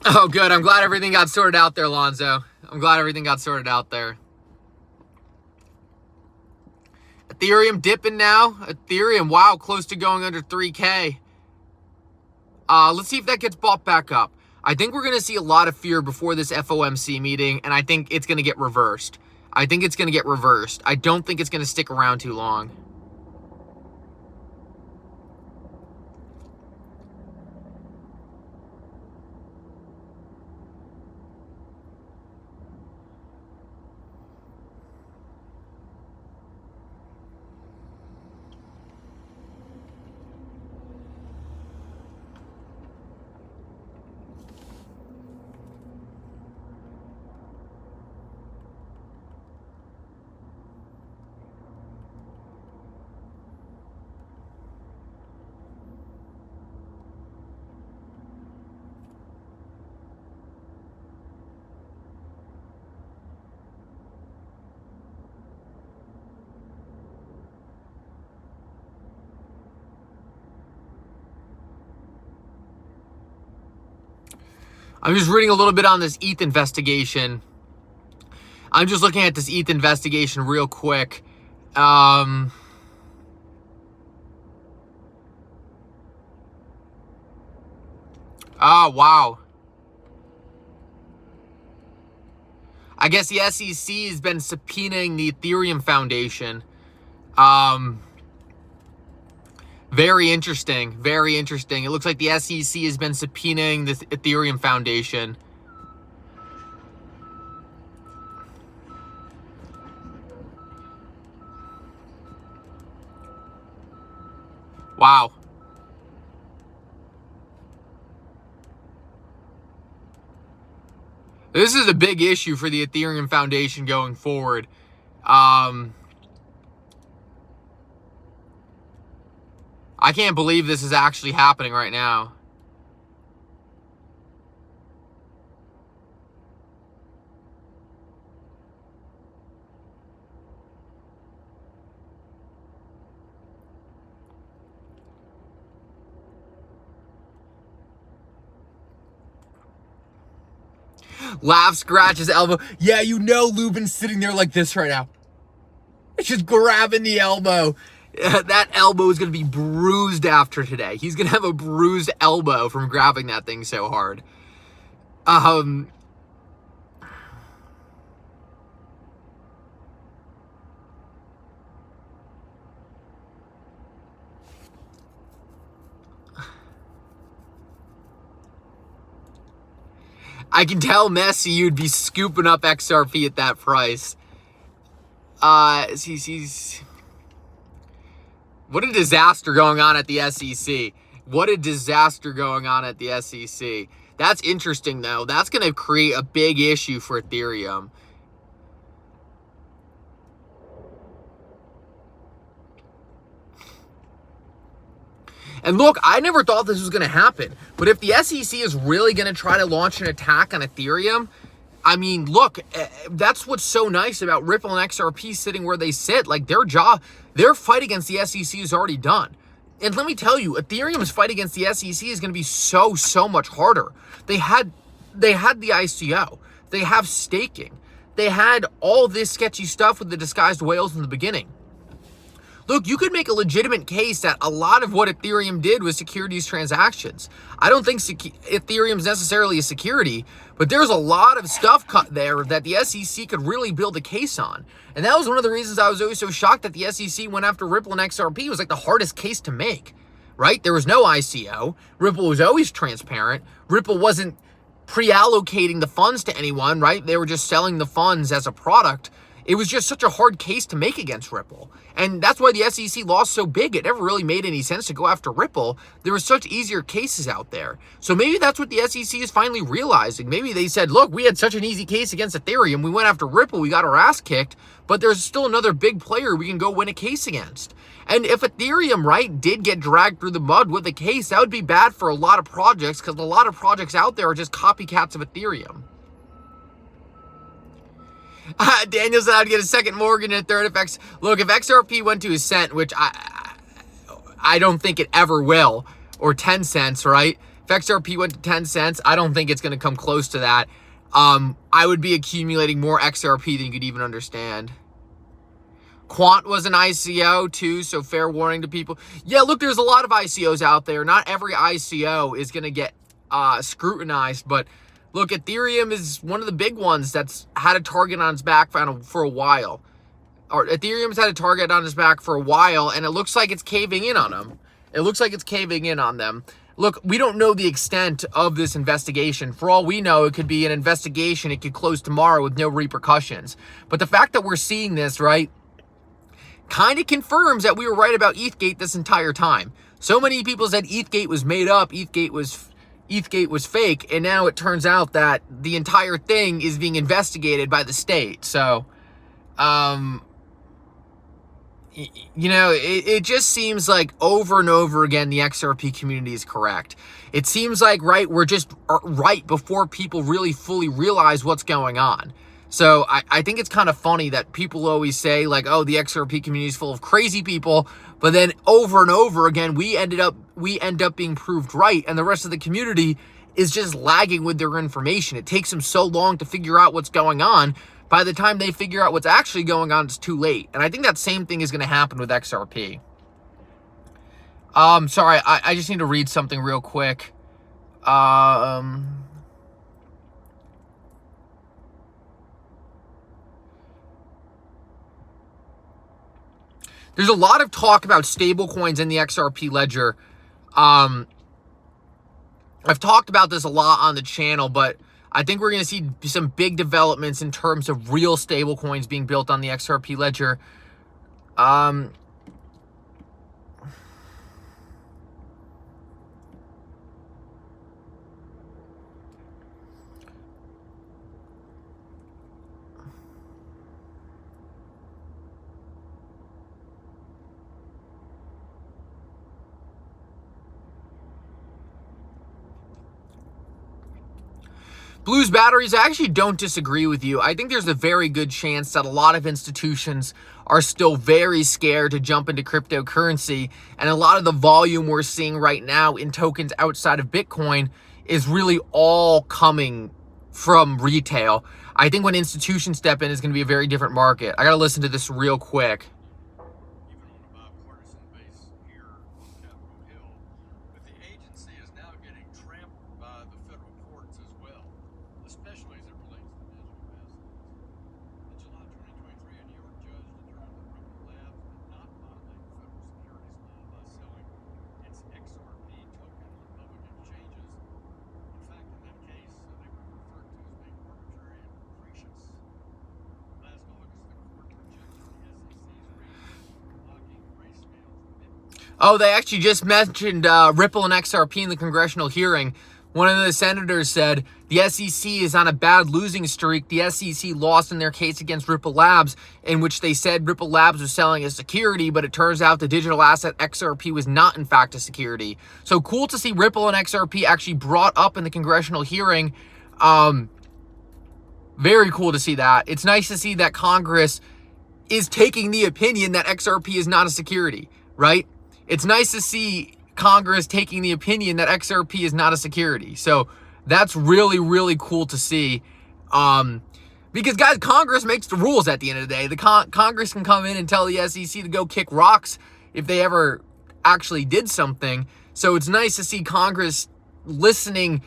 Oh, good. I'm glad everything got sorted out there, Lonzo. I'm glad everything got sorted out there. Ethereum dipping now. Ethereum, wow, close to going under 3K. Let's see if that gets bought back up. I think we're going to see a lot of fear before this FOMC meeting, and I think it's going to get reversed. I don't think it's going to stick around too long. I'm just reading a little bit on this ETH investigation. I'm just looking at this ETH investigation real quick. Oh, wow. I guess the SEC has been subpoenaing the Ethereum Foundation. Very interesting. Very interesting. It looks like the SEC has been subpoenaing the Ethereum Foundation. Wow. This is a big issue for the Ethereum Foundation going forward. I can't believe this is actually happening right now. Laugh, scratch his elbow. Yeah, you know Lubin's sitting there like this right now. It's just grabbing the elbow. That elbow is going to be bruised after today. He's going to have a bruised elbow from grabbing that thing so hard. I can tell Messi you'd be scooping up XRP at that price. What a disaster going on at the SEC. What a disaster going on at the SEC. That's interesting, though. That's going to create a big issue for Ethereum. And look, I never thought this was going to happen. But if the SEC is really going to try to launch an attack on Ethereum, I mean, look, that's what's so nice about Ripple and XRP sitting where they sit. Like, their fight against the SEC is already done. And let me tell you, Ethereum's fight against the SEC is going to be so much harder. They had the ICO. They have staking. They had all this sketchy stuff with the disguised whales in the beginning. Look, you could make a legitimate case that a lot of what Ethereum did was securities transactions. I don't think Ethereum's necessarily a security, but there's a lot of stuff cut there that the SEC could really build a case on. And that was one of the reasons I was always so shocked that the SEC went after Ripple and XRP. It was like the hardest case to make, right? There was no ICO. Ripple was always transparent. Ripple wasn't pre-allocating the funds to anyone, right? They were just selling the funds as a product. It was just such a hard case to make against Ripple. And that's why the SEC lost so big. It never really made any sense to go after Ripple. There were such easier cases out there. So maybe that's what the SEC is finally realizing. Maybe they said, look, we had such an easy case against Ethereum. We went after Ripple. We got our ass kicked. But there's still another big player we can go win a case against. And if Ethereum, right, did get dragged through the mud with a case, that would be bad for a lot of projects because a lot of projects out there are just copycats of Ethereum. Daniel said I'd get a second mortgage and a third FX. Look, if XRP went to a cent, which I don't think it ever will, or 10 cents, right? If XRP went to 10 cents, I don't think it's going to come close to that. I would be accumulating more XRP than you could even understand. Quant was an ICO too, so fair warning to people. Yeah, look, there's a lot of ICOs out there. Not every ICO is going to get scrutinized, but look, Ethereum is one of the big ones that's had a target on its back for a while. Or Ethereum's had a target on its back for a while, and it looks like it's caving in on them. It looks like it's caving in on them. Look, we don't know the extent of this investigation. For all we know, it could be an investigation. It could close tomorrow with no repercussions. But the fact that we're seeing this, right, kind of confirms that we were right about Ethgate this entire time. So many people said Ethgate was made up, Ethgate was fake, and now it turns out that the entire thing is being investigated by the state. So, you know, it just seems like over and over again the XRP community is correct. It seems like, right, we're just right before people really fully realize what's going on. So I think it's kind of funny that people always say, like, oh, the XRP community is full of crazy people, but then over and over again, we end up being proved right, and the rest of the community is just lagging with their information. It takes them so long to figure out what's going on. By the time they figure out what's actually going on, it's too late. And I think that same thing is going to happen with XRP. Sorry, I just need to read something real quick. There's a lot of talk about stablecoins in the XRP ledger. I've talked about this a lot on the channel, but I think we're going to see some big developments in terms of real stablecoins being built on the XRP ledger. Blues Batteries, I actually don't disagree with you. I think there's a very good chance that a lot of institutions are still very scared to jump into cryptocurrency, and a lot of the volume we're seeing right now in tokens outside of Bitcoin is really all coming from retail. I think when institutions step in, it's going to be a very different market. I got to listen to this real quick. Oh, they actually just mentioned Ripple and XRP in the congressional hearing. One of the senators said, the SEC is on a bad losing streak. The SEC lost in their case against Ripple Labs, in which they said Ripple Labs was selling a security, but it turns out the digital asset XRP was not, in fact, a security. So cool to see Ripple and XRP actually brought up in the congressional hearing. Very cool to see that. It's nice to see that Congress is taking the opinion that XRP is not a security, right? It's nice to see Congress taking the opinion that XRP is not a security. So that's really, really cool to see. Because, guys, Congress makes the rules at the end of the day. The Congress can come in and tell the SEC to go kick rocks if they ever actually did something. So it's nice to see Congress listening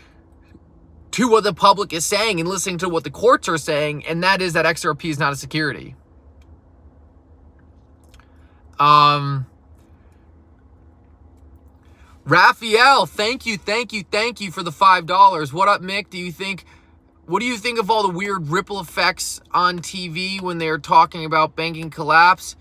to what the public is saying and listening to what the courts are saying, and that is that XRP is not a security. Raphael, thank you for the $5. What up, Mick? What do you think of all the weird ripple effects on TV when they're talking about banking collapse?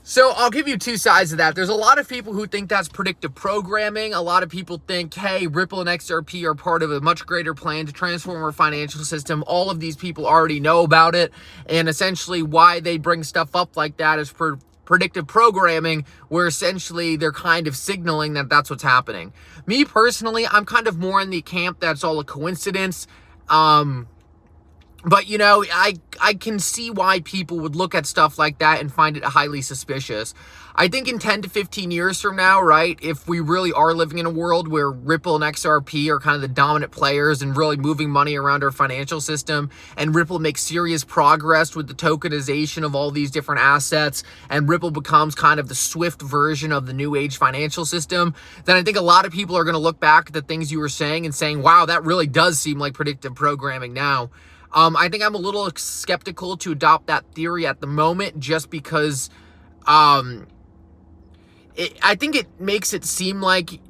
So I'll give you two sides of that. There's a lot of people who think that's predictive programming. A lot of people think, hey, Ripple and XRP are part of a much greater plan to transform our financial system. All of these people already know about it. And essentially why they bring stuff up like that is for predictive programming, where essentially they're kind of signaling that that's what's happening. Me personally, I'm kind of more in the camp that's all a coincidence. But, you know, I can see why people would look at stuff like that and find it highly suspicious. I think in 10 to 15 years from now, right, if we really are living in a world where Ripple and XRP are kind of the dominant players and really moving money around our financial system, and Ripple makes serious progress with the tokenization of all these different assets, and Ripple becomes kind of the Swift version of the new age financial system, then I think a lot of people are going to look back at the things you were saying and saying, wow, that really does seem like predictive programming now. I think I'm a little skeptical to adopt that theory at the moment, just because I think it makes it seem like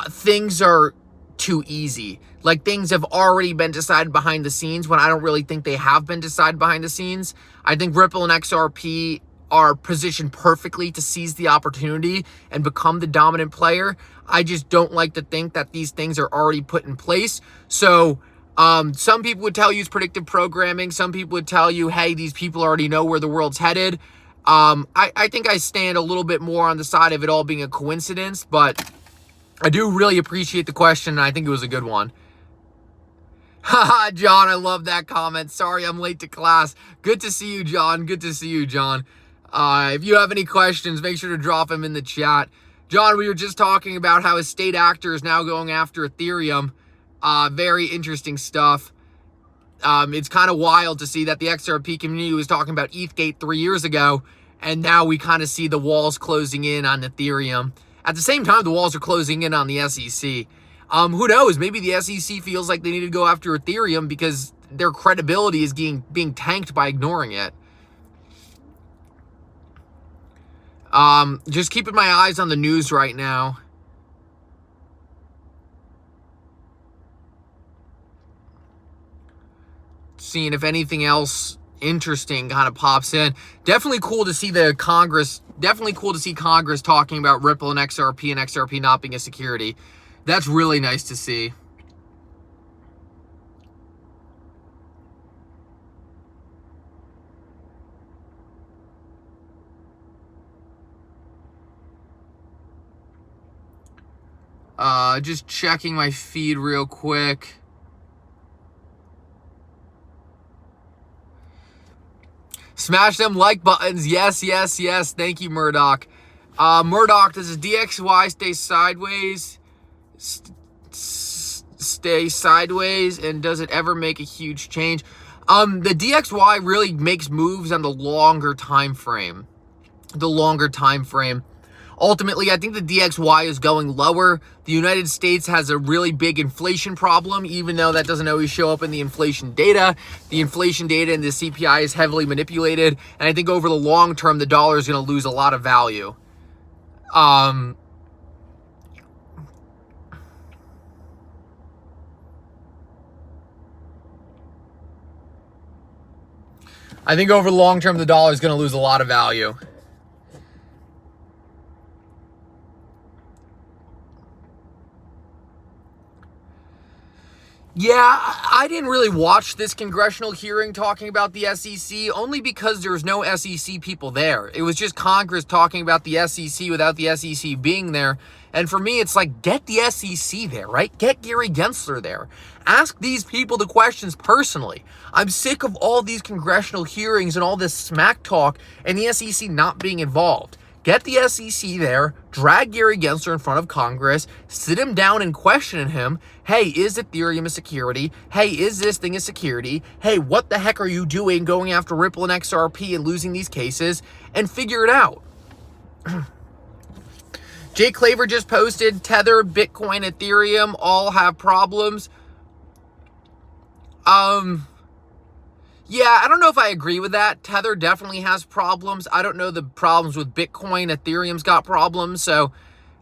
things are too easy. Like things have already been decided behind the scenes, when I don't really think they have been decided behind the scenes. I think Ripple and XRP are positioned perfectly to seize the opportunity and become the dominant player. I just don't like to think that these things are already put in place. So some people would tell you it's predictive programming. Some people would tell you, hey, these people already know where the world's headed. I think I stand a little bit more on the side of it all being a coincidence, but I do really appreciate the question, and I think it was a good one. Haha, John, I love that comment. Sorry I'm late to class. Good to see you, John. Good to see you, John. If you have any questions, make sure to drop them in the chat. John, we were just talking about how a state actor is now going after Ethereum. Very interesting stuff. It's kind of wild to see that the XRP community was talking about Ethgate 3 years ago, and now we kind of see the walls closing in on Ethereum. At the same time, the walls are closing in on the SEC. Who knows? Maybe the SEC feels like they need to go after Ethereum because their credibility is being tanked by ignoring it. Just keeping my eyes on the news right now. Seeing if anything else interesting kind of pops in. Definitely cool to see Congress talking about Ripple and XRP not being a security. That's really nice to see. Just checking my feed real quick. Smash them like buttons. Yes, yes, yes. Thank you, Murdoch. Murdoch, does the DXY stay sideways? Stay sideways, and does it ever make a huge change? The DXY really makes moves on the longer time frame. Ultimately, I think the DXY is going lower. The United States has a really big inflation problem, even though that doesn't always show up in the inflation data. The inflation data and the CPI is heavily manipulated, and I think over the long term, the dollar is going to lose a lot of value. I think over the long term, the dollar is going to lose a lot of value. Yeah, I didn't really watch this congressional hearing talking about the SEC, only because there's no SEC people there. It was just Congress talking about the SEC without the SEC being there. And for me, it's like, get the SEC there, right? Get Gary Gensler there. Ask these people the questions personally. I'm sick of all these congressional hearings and all this smack talk and the SEC not being involved. Get the SEC there, drag Gary Gensler in front of Congress, sit him down and question him. Hey, is Ethereum a security? Hey, is this thing a security? Hey, what the heck are you doing going after Ripple and XRP and losing these cases? And figure it out. Jay Claver just posted, Tether, Bitcoin, Ethereum all have problems. Yeah, I don't know if I agree with that. Tether definitely has problems. I don't know the problems with Bitcoin. Ethereum's got problems. So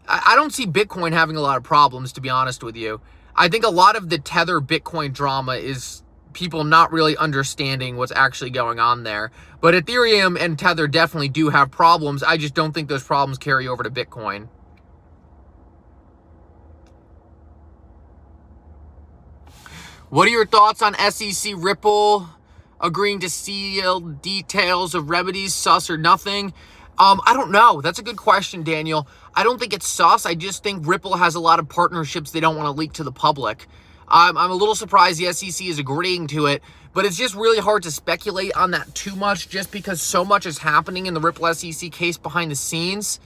I don't see Bitcoin having a lot of problems, to be honest with you. I think a lot of the Tether Bitcoin drama is people not really understanding what's actually going on there. But Ethereum and Tether definitely do have problems. I just don't think those problems carry over to Bitcoin. What are your thoughts on SEC Ripple agreeing to seal details of remedies, sus or nothing? I don't know. That's a good question, Daniel. I don't think it's sus. I just think Ripple has a lot of partnerships they don't want to leak to the public. I'm a little surprised the SEC is agreeing to it, but it's just really hard to speculate on that too much just because so much is happening in the Ripple SEC case behind the scenes.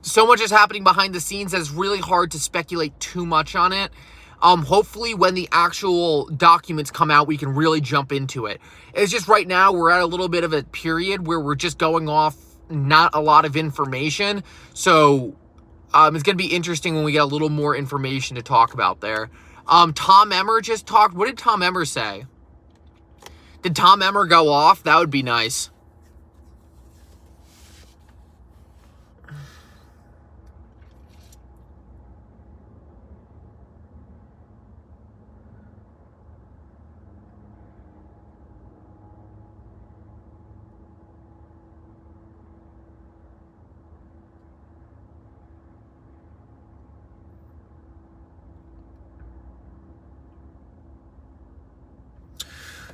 So much is happening behind the scenes that it's really hard to speculate too much on it. Hopefully when the actual documents come out, we can really jump into it. It's just right now we're at a little bit of a period where we're just going off not a lot of information. So it's going to be interesting when we get a little more information to talk about there. Tom Emmer just talked. What did Tom Emmer say? Did Tom Emmer go off? That would be nice.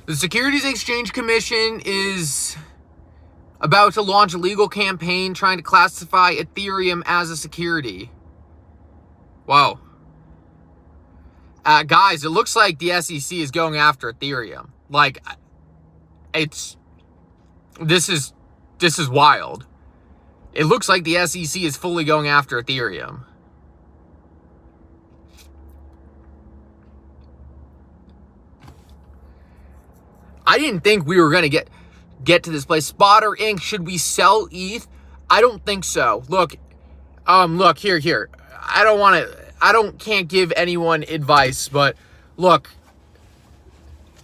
The Securities Exchange Commission is about to launch a legal campaign trying to classify Ethereum as a security. Whoa. Guys, it looks like the SEC is going after Ethereum. Like, it's This is wild. It looks like the SEC is fully going after Ethereum. I didn't think we were going to get to this place. Spotter Inc. Should we sell ETH? I don't think so. Look, here. Can't give anyone advice, but look,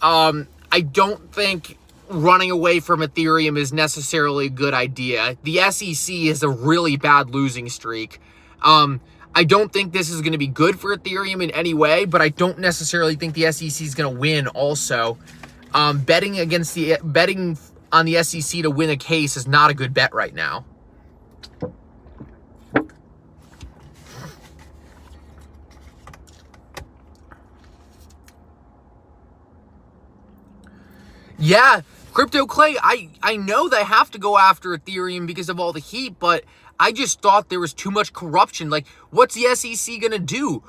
I don't think running away from Ethereum is necessarily a good idea. The SEC is a really bad losing streak. I don't think this is going to be good for Ethereum in any way, but I don't necessarily think the SEC is going to win also. Betting on the SEC to win a case is not a good bet right now. Yeah, Crypto Clay, I know they have to go after Ethereum because of all the heat, but I just thought there was too much corruption. Like, what's the SEC going to do?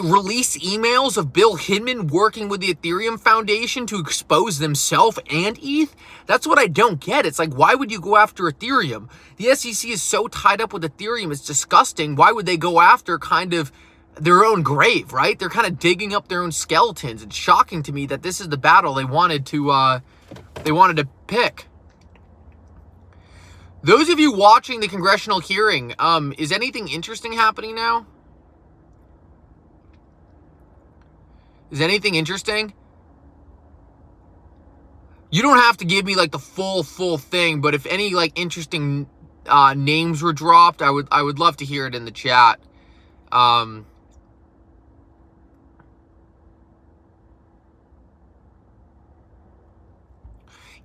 Release emails of Bill Hinman working with the Ethereum Foundation to expose themselves and ETH? That's what I don't get. It's like, why would you go after Ethereum? The SEC is so tied up with Ethereum, it's disgusting. Why would they go after kind of their own grave, right? They're kind of digging up their own skeletons. It's shocking to me that this is the battle they wanted to pick. Those of you watching the congressional hearing, is anything interesting happening now? Is anything interesting? You don't have to give me like the full thing, but if any like interesting names were dropped, I would love to hear it in the chat.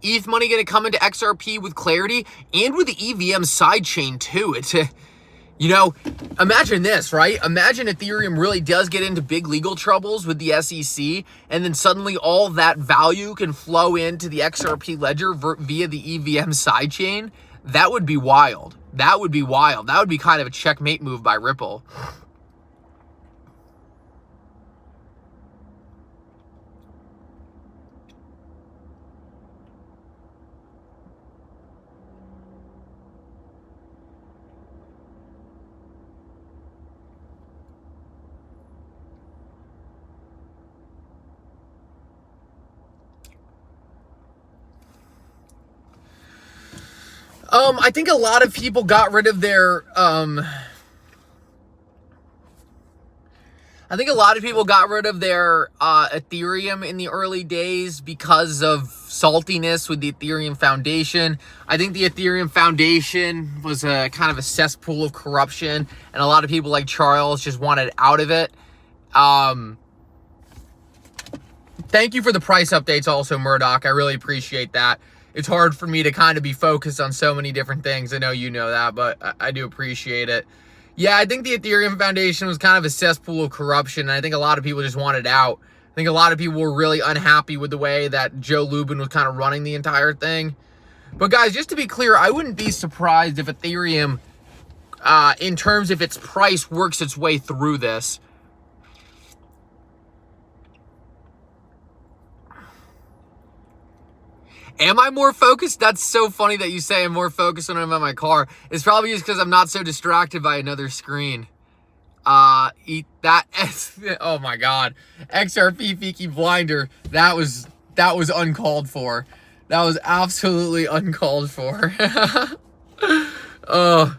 ETH money going to come into XRP with Clarity and with the EVM sidechain too. It's a, imagine this, right? Imagine Ethereum really does get into big legal troubles with the SEC, and then suddenly all that value can flow into the XRP ledger via the EVM sidechain. That would be wild. That would be wild. That would be kind of a checkmate move by Ripple. I think a lot of people got rid of their, Ethereum in the early days because of saltiness with the Ethereum Foundation. I think the Ethereum Foundation was a kind of a cesspool of corruption, and a lot of people like Charles just wanted out of it. Thank you for the price updates also, Murdoch. I really appreciate that. It's hard for me to kind of be focused on so many different things. I know you know that, but I do appreciate it. Yeah, I think the Ethereum Foundation was kind of a cesspool of corruption, and I think a lot of people just wanted out. I think a lot of people were really unhappy with the way that Joe Lubin was kind of running the entire thing. But guys, just to be clear, I wouldn't be surprised if Ethereum, in terms of its price, works its way through this. Am I more focused? That's so funny that you say I'm more focused when I'm in my car. It's probably just because I'm not so distracted by another screen. Eat that. Oh my God. XRP Peaky Blinder. That was uncalled for. That was absolutely uncalled for. Oh.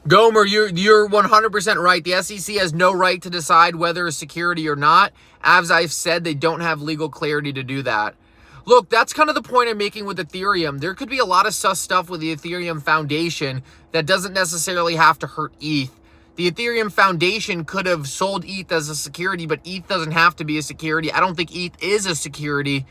Gomer, you're 100% right. The SEC has no right to decide whether a security or not. As I've said, they don't have legal clarity to do that. Look, that's kind of the point I'm making with Ethereum. There could be a lot of sus stuff with the Ethereum Foundation that doesn't necessarily have to hurt ETH. The Ethereum Foundation could have sold ETH as a security, but ETH doesn't have to be a security. I don't think ETH is a security.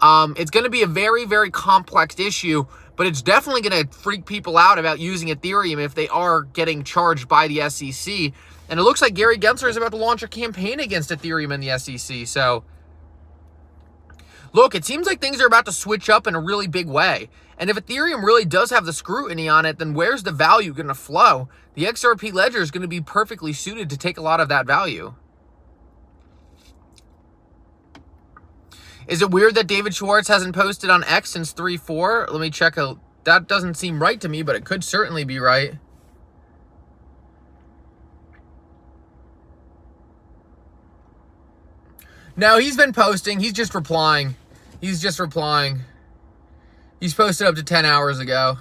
It's going to be a very, very complex issue, but it's definitely going to freak people out about using Ethereum if they are getting charged by the SEC. And it looks like Gary Gensler is about to launch a campaign against Ethereum and the SEC. So, look, it seems like things are about to switch up in a really big way. And if Ethereum really does have the scrutiny on it, then where's the value going to flow? The XRP ledger is going to be perfectly suited to take a lot of that value. Is it weird that David Schwartz hasn't posted on X since 3/4? Let me check. That doesn't seem right to me, but it could certainly be right. No, he's been posting. He's just replying. He's posted up to 10 hours ago.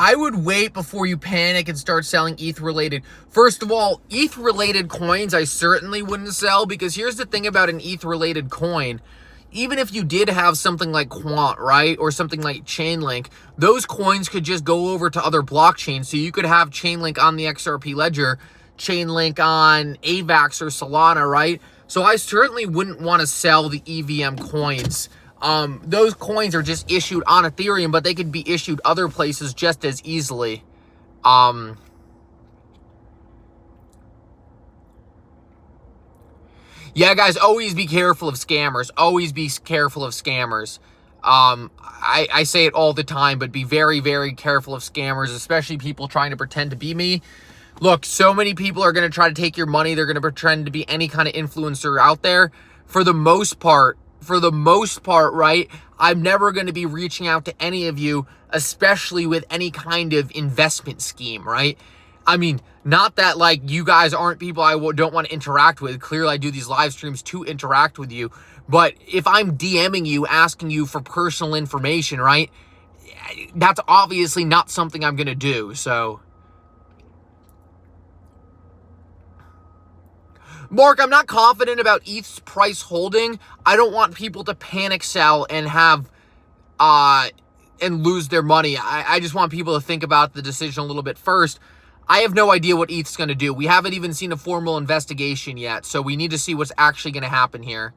I would wait before you panic and start selling ETH-related. First of all, ETH-related coins I certainly wouldn't sell, because here's the thing about an ETH-related coin. Even if you did have something like Quant, right, or something like Chainlink, those coins could just go over to other blockchains. So you could have Chainlink on the XRP ledger, Chainlink on AVAX or Solana, right? So I certainly wouldn't want to sell the EVM coins. Those coins are just issued on Ethereum, but they could be issued other places just as easily. Yeah, guys, always be careful of scammers. Always be careful of scammers. I say it all the time, but be very, very careful of scammers, especially people trying to pretend to be me. Look, so many people are going to try to take your money. They're going to pretend to be any kind of influencer out there. For the most part, right, I'm never going to be reaching out to any of you, especially with any kind of investment scheme, right? I mean, not that, like, you guys aren't people I don't want to interact with. Clearly, I do these live streams to interact with you. But if I'm DMing you, asking you for personal information, right, that's obviously not something I'm going to do, so... Mark, I'm not confident about ETH's price holding. I don't want people to panic sell and have, and lose their money. I just want people to think about the decision a little bit first. I have no idea what ETH's going to do. We haven't even seen a formal investigation yet, so we need to see what's actually going to happen here.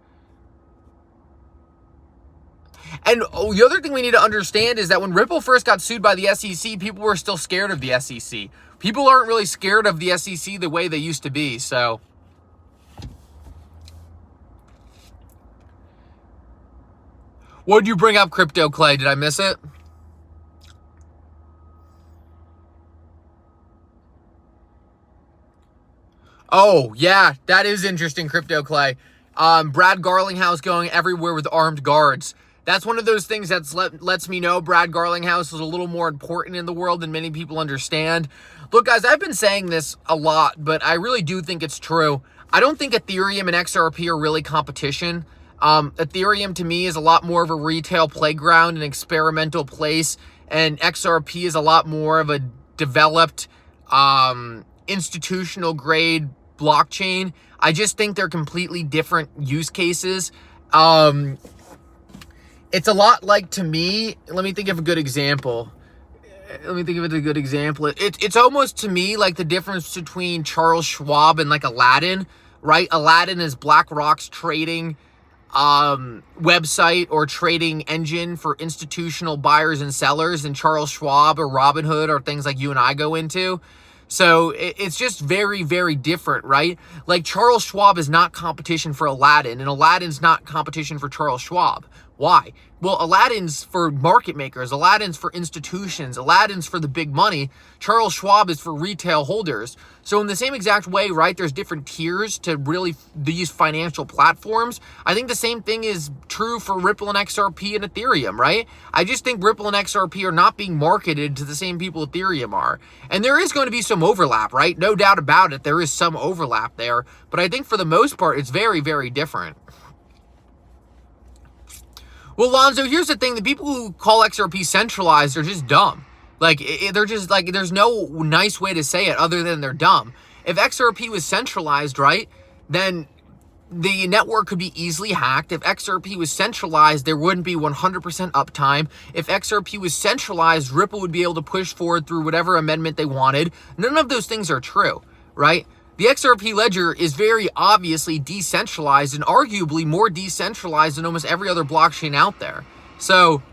And the other thing we need to understand is that when Ripple first got sued by the SEC, people were still scared of the SEC. People aren't really scared of the SEC the way they used to be, so... What did you bring up, Crypto Clay? Did I miss it? Oh, yeah, that is interesting, Crypto Clay. Brad Garlinghouse going everywhere with armed guards. That's one of those things that lets me know Brad Garlinghouse is a little more important in the world than many people understand. Look, guys, I've been saying this a lot, but I really do think it's true. I don't think Ethereum and XRP are really competition. Ethereum to me is a lot more of a retail playground, an experimental place, and XRP is a lot more of a developed, institutional grade blockchain. I just think they're completely different use cases. It's a lot like, to me, let me think of a good example. It's almost to me like the difference between Charles Schwab and like Aladdin, right? Aladdin is BlackRock's trading website or trading engine for institutional buyers and sellers, and Charles Schwab or Robinhood or things like you and I go into. So it's just very, very different, right? Like Charles Schwab is not competition for Aladdin, and Aladdin's not competition for Charles Schwab. Why? Well, Aladdin's for market makers, Aladdin's for institutions, Aladdin's for the big money. Charles Schwab is for retail holders. So in the same exact way, right, there's different tiers to really these financial platforms. I think the same thing is true for Ripple and XRP and Ethereum, right? I just think Ripple and XRP are not being marketed to the same people Ethereum are. And there is going to be some overlap, right? No doubt about it. There is some overlap there. But I think for the most part, it's very, very different. Well, Lonzo, here's the thing. The people who call XRP centralized are just dumb. Like, they're just, like, there's no nice way to say it other than they're dumb. If XRP was centralized, right, then the network could be easily hacked. If XRP was centralized, there wouldn't be 100% uptime. If XRP was centralized, Ripple would be able to push forward through whatever amendment they wanted. None of those things are true, right? The XRP ledger is very obviously decentralized and arguably more decentralized than almost every other blockchain out there. So,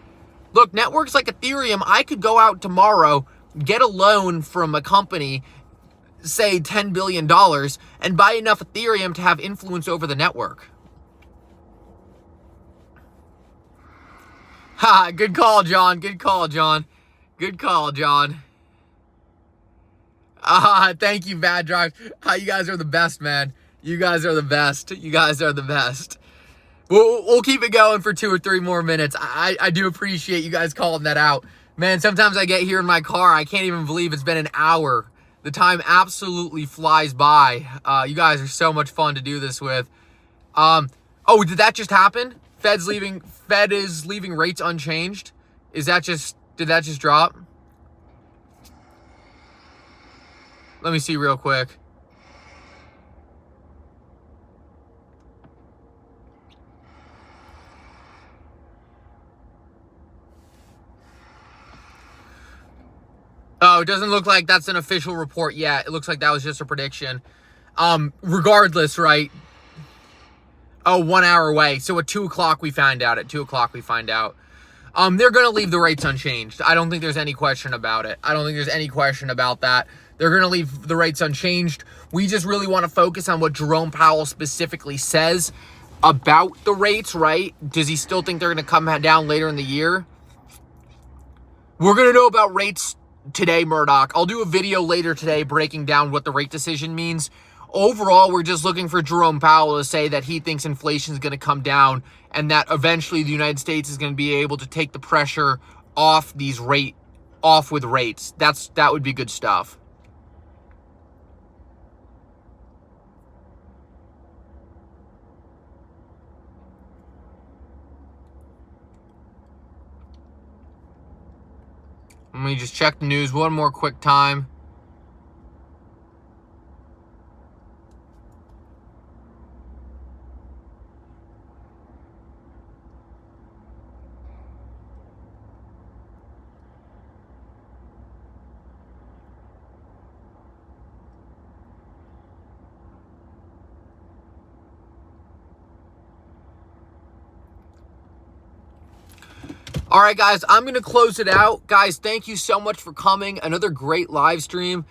look, networks like Ethereum, I could go out tomorrow, get a loan from a company, say $10 billion, and buy enough Ethereum to have influence over the network. Ha, good call, John. Good call, John. Good call, John. Thank you, Bad Drive. You guys are the best, man. You guys are the best. You guys are the best. We'll keep it going for 2 or 3 more minutes. I do appreciate you guys calling that out. Man, sometimes I get here in my car, I can't even believe it's been an hour. The time absolutely flies by. You guys are so much fun to do this with. Oh, did that just happen? Fed is leaving rates unchanged. Did that just drop? Let me see real quick. Oh, it doesn't look like that's an official report yet. It looks like that was just a prediction. Regardless, right? Oh, 1 hour away. So at 2 o'clock we find out. At 2 o'clock we find out. They're going to leave the rates unchanged. I don't think there's any question about it. I don't think there's any question about that. They're going to leave the rates unchanged. We just really want to focus on what Jerome Powell specifically says about the rates, right? Does he still think they're going to come down later in the year? We're going to know about rates today, Murdoch. I'll do a video later today breaking down what the rate decision means. Overall, we're just looking for Jerome Powell to say that he thinks inflation is going to come down and that eventually the United States is going to be able to take the pressure off with rates. That would be good stuff. Let me just check the news one more quick time. All right, guys, I'm going to close it out. Guys, thank you so much for coming. Another great live stream.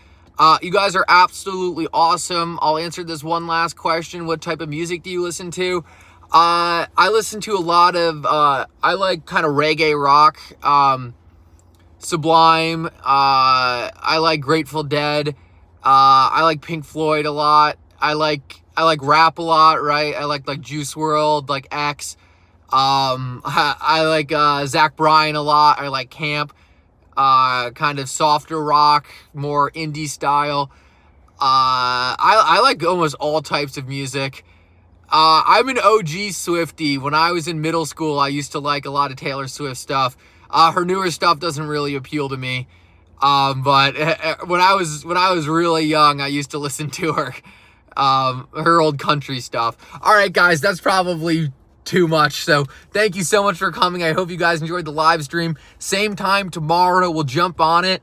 You guys are absolutely awesome. I'll answer this one last question. What type of music do you listen to? I listen to a lot of, I like kind of reggae rock, Sublime. I like Grateful Dead. I like Pink Floyd a lot. I like rap a lot, right? I like Juice WRLD, like X. I like Zach Bryan a lot. I like camp, kind of softer rock, more indie style. I like almost all types of music. I'm an OG Swiftie. When I was in middle school, I used to like a lot of Taylor Swift stuff. Her newer stuff doesn't really appeal to me. But when I was really young, I used to listen to her old country stuff. All right, guys, that's probably too much. So thank you so much for coming. I hope you guys enjoyed the live stream. Same time tomorrow, we'll jump on it.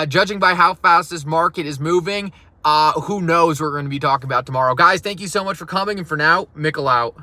Judging by how fast this market is moving, who knows what we're going to be talking about tomorrow. Guys, thank you so much for coming. And for now, Mikkel out.